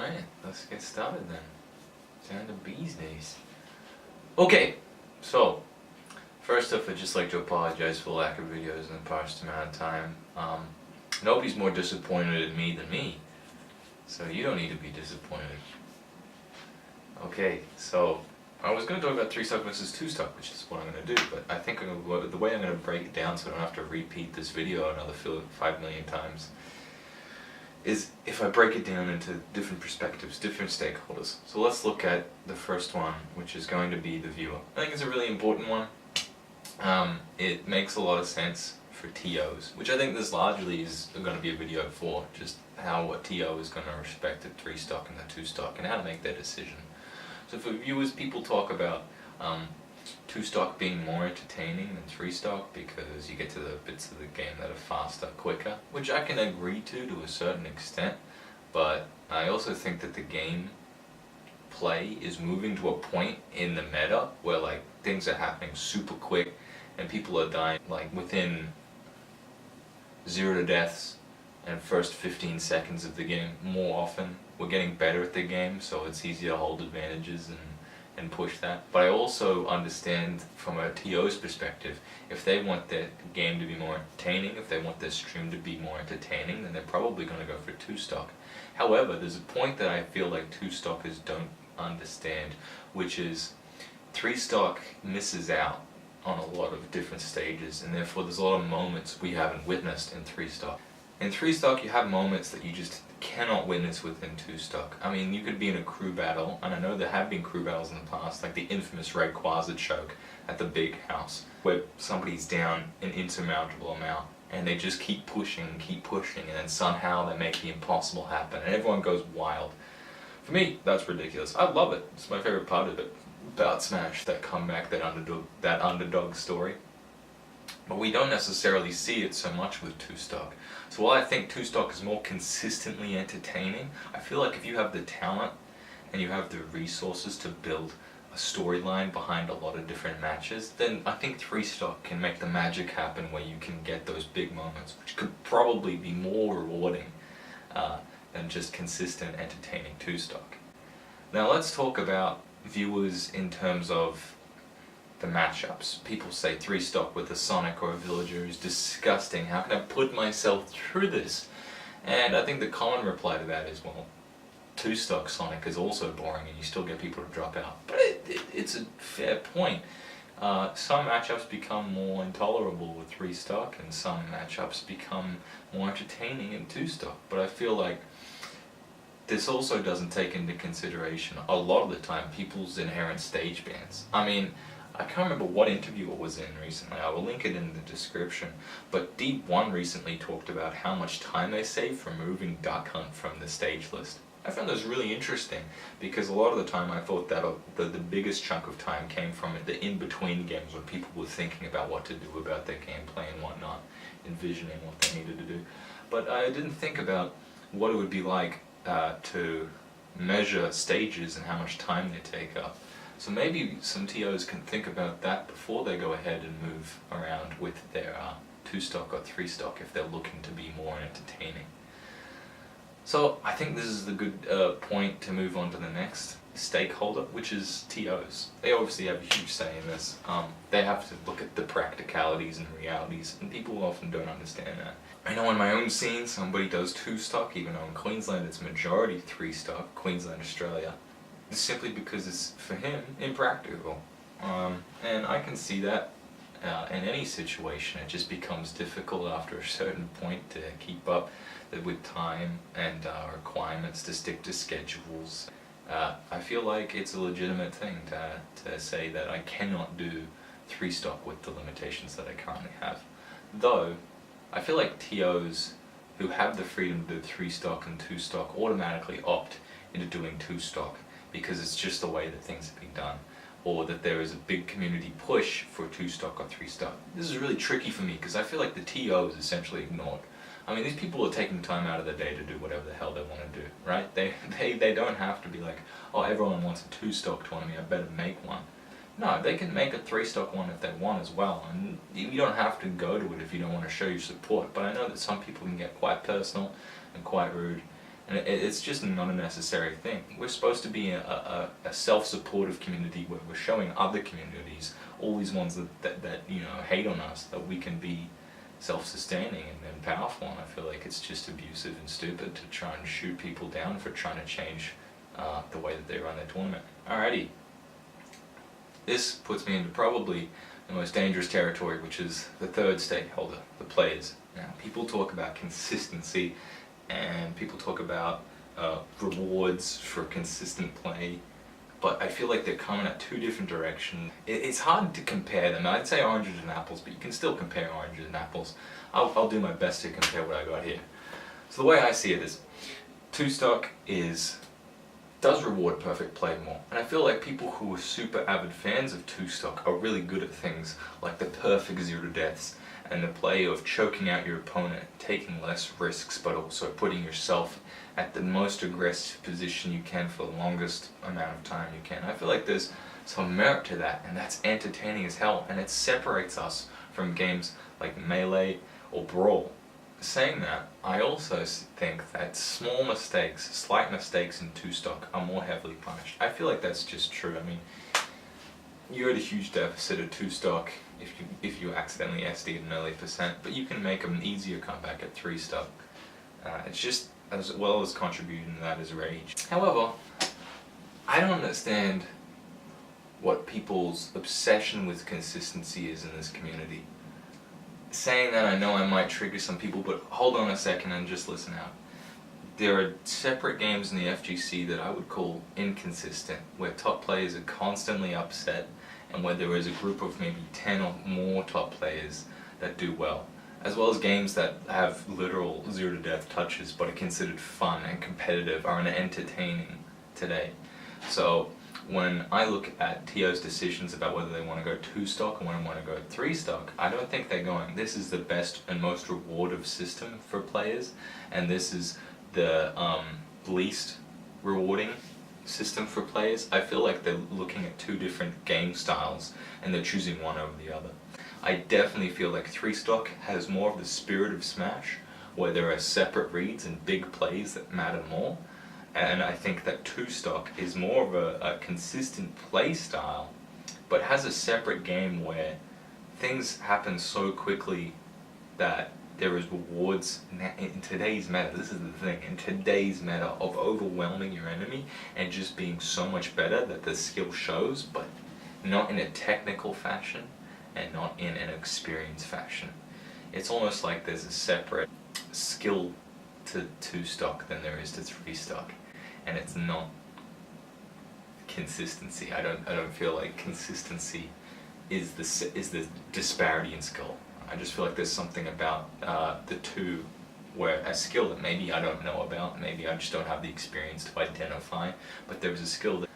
Alright, let's get started then. Down to bees knees. Okay, so first off, I'd just like to apologize for lack of videos in the past amount of time. Nobody's more disappointed in me than me, so you don't need to be disappointed. Okay, so I was going to talk about 3-stock versus 2-stock, which is what I'm going to do, but I think the way I'm going to break it down so I don't have to repeat this video another 5 million times is if I break it down into different perspectives, different stakeholders. So let's look at the first one, which is going to be the viewer. I think it's a really important one. It makes a lot of sense for TOs, which I think this largely is going to be a video for, just what TO is going to respect the 3-stock and the 2-stock and how to make their decision. So for viewers, people talk about 2-stock being more entertaining than 3-stock because you get to the bits of the game that are faster, quicker, which I can agree to a certain extent, but I also think that the game play is moving to a point in the meta where like things are happening super quick and people are dying like within 0 deaths and first 15 seconds of the game more often. We're getting better at the game, so it's easier to hold advantages and push that. But I also understand from a TO's perspective, if they want their game to be more entertaining, if they want their stream to be more entertaining, then they're probably going to go for 2-stock. However, there's a point that I feel like 2-stockers don't understand, which is 3-stock misses out on a lot of different stages, and therefore there's a lot of moments we haven't witnessed in 3-stock. In 3-stock you have moments that you just cannot witness within 2-stock. I mean, you could be in a crew battle, and I know there have been crew battles in the past, like the infamous Red Quasar choke at the big house, where somebody's down an insurmountable amount, and they just keep pushing, and then somehow they make the impossible happen, and everyone goes wild. For me, that's ridiculous. I love it. It's my favorite part of it. About Smash, that comeback, that underdog story. But we don't necessarily see it so much with 2-stock. So while I think 2-stock is more consistently entertaining, I feel like if you have the talent and you have the resources to build a storyline behind a lot of different matches, then I think 3-stock can make the magic happen where you can get those big moments, which could probably be more rewarding than just consistent, entertaining 2-stock. Now let's talk about viewers in terms of the matchups. People say 3-stock with a Sonic or a Villager is disgusting. How can I put myself through this? And I think the common reply to that is, well, 2-stock Sonic is also boring and you still get people to drop out. But it's a fair point. Some matchups become more intolerable with 3-stock and some matchups become more entertaining in 2-stock. But I feel like this also doesn't take into consideration, a lot of the time, people's inherent stage bans. I mean, I can't remember what interview it was in recently, I will link it in the description, but Deep One recently talked about how much time they save from removing Duck Hunt from the stage list. I found this really interesting, because a lot of the time I thought that the biggest chunk of time came from the in-between games when people were thinking about what to do about their gameplay and whatnot, envisioning what they needed to do. But I didn't think about what it would be like to measure stages and how much time they take up. So maybe some TOs can think about that before they go ahead and move around with their 2-stock or 3-stock if they're looking to be more entertaining. So I think this is the good point to move on to the next stakeholder, which is TOs. They obviously have a huge say in this. They have to look at the practicalities and realities, and people often don't understand that. I know in my own scene somebody does 2-stock, even though in Queensland it's majority 3-stock, Queensland, Australia, simply because it's, for him, impractical. And I can see that in any situation. It just becomes difficult after a certain point to keep up with time and requirements to stick to schedules. I feel like it's a legitimate thing to say that I cannot do 3-stock with the limitations that I currently have. Though, I feel like TOs who have the freedom to do 3-stock and 2-stock automatically opt into doing 2-stock because it's just the way that things have been done, or that there is a big community push for 2-stock or 3-stock. This is really tricky for me because I feel like the TO is essentially ignored. I mean, these people are taking time out of their day to do whatever the hell they want to do, right? They don't have to be like, oh, everyone wants a 2-stock tournament, I better make one. No, they can make a 3-stock one if they want as well, and you don't have to go to it if you don't want to show your support. But I know that some people can get quite personal and quite rude, And it's just not a necessary thing. We're supposed to be a self-supportive community where we're showing other communities, all these ones that you know hate on us, that we can be self-sustaining and powerful. And I feel like it's just abusive and stupid to try and shoot people down for trying to change the way that they run their tournament. Alrighty. This puts me into probably the most dangerous territory, which is the third stakeholder, the players. Now, people talk about consistency, and people talk about rewards for consistent play, but I feel like they're coming at two different directions. It's hard to compare them. I'd say oranges and apples, but you can still compare oranges and apples. I'll do my best to compare what I got here. So the way I see it is, two-stock does reward perfect play more. And I feel like people who are super avid fans of two-stock are really good at things like the perfect zero deaths and the play of choking out your opponent, taking less risks, but also putting yourself at the most aggressive position you can for the longest amount of time you can. I feel like there's some merit to that, and that's entertaining as hell, and it separates us from games like Melee or Brawl. Saying that, I also think that small mistakes, slight mistakes in two-stock are more heavily punished. I feel like that's just true. I mean, you're at a huge deficit at two-stock if you accidentally SD at an early percent, but you can make an easier comeback at three-stock. It's just as well as contributing to that as rage. However, I don't understand what people's obsession with consistency is in this community. Saying that, I know I might trigger some people, but hold on a second and just listen out. There are separate games in the FGC that I would call inconsistent, where top players are constantly upset, and where there is a group of maybe 10 or more top players that do well, as well as games that have literal zero to death touches but are considered fun and competitive, are entertaining today. So when I look at TO's decisions about whether they want to go two-stock or when they want to go three-stock, I don't think they're going, this is the best and most rewardative system for players, and this is the least rewarding system for players. I feel like they're looking at two different game styles and they're choosing one over the other. I definitely feel like three-stock has more of the spirit of Smash, where there are separate reads and big plays that matter more. And I think that two-stock is more of a consistent play style, but has a separate game where things happen so quickly that there is rewards in today's meta. This is the thing, in today's meta of overwhelming your enemy and just being so much better that the skill shows, but not in a technical fashion and not in an experienced fashion. It's almost like there's a separate skill to two-stock than there is to three-stock. And it's not consistency. I don't feel like consistency is the disparity in skill. I just feel like there's something about the two, where a skill that maybe I don't know about, maybe I just don't have the experience to identify, but there's a skill that.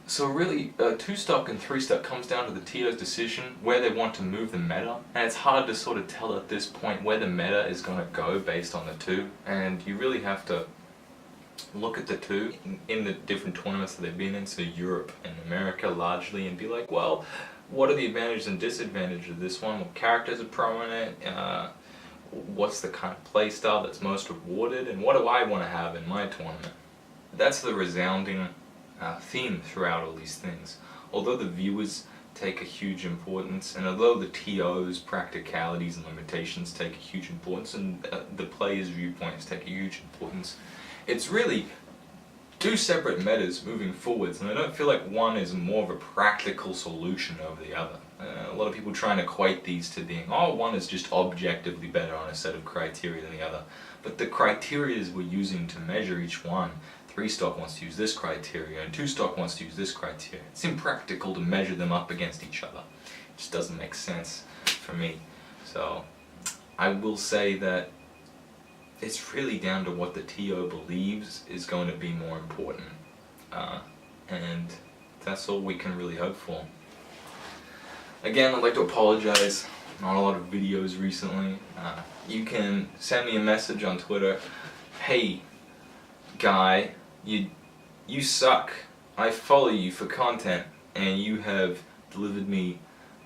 So really, two-stock and three-stock comes down to the TO's decision where they want to move the meta, and it's hard to sort of tell at this point where the meta is going to go based on the two, and you really have to look at the two in the different tournaments that they've been in, so Europe and America largely, and be like, well, what are the advantages and disadvantages of this one? What characters are prominent? What's the kind of play style that's most rewarded? And what do I want to have in my tournament? That's the resounding theme throughout all these things. Although the viewers take a huge importance, and although the TO's practicalities and limitations take a huge importance, and the players' viewpoints take a huge importance, it's really two separate metas moving forwards, and I don't feel like one is more of a practical solution over the other. A lot of people try and equate these to being, oh, one is just objectively better on a set of criteria than the other. But the criteria we're using to measure each one, three-stock wants to use this criteria, and two-stock wants to use this criteria. It's impractical to measure them up against each other. It just doesn't make sense for me. So I will say that it's really down to what the TO believes is going to be more important, and that's all we can really hope for. Again, I'd like to apologize, not a lot of videos recently. You can send me a message on Twitter, hey guy, you suck, I follow you for content and you have delivered me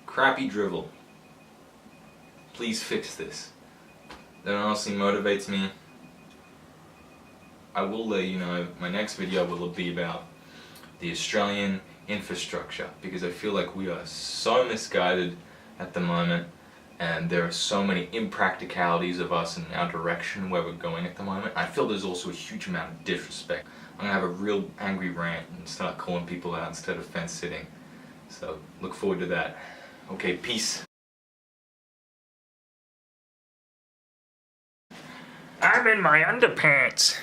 crappy drivel, please fix this. That honestly motivates me. I will let you know, my next video will be about the Australian infrastructure, because I feel like we are so misguided at the moment, and there are so many impracticalities of us in our direction where we're going at the moment. I feel there's also a huge amount of disrespect. I'm going to have a real angry rant and start calling people out instead of fence sitting. So look forward to that. Okay, peace. I'm in my underpants.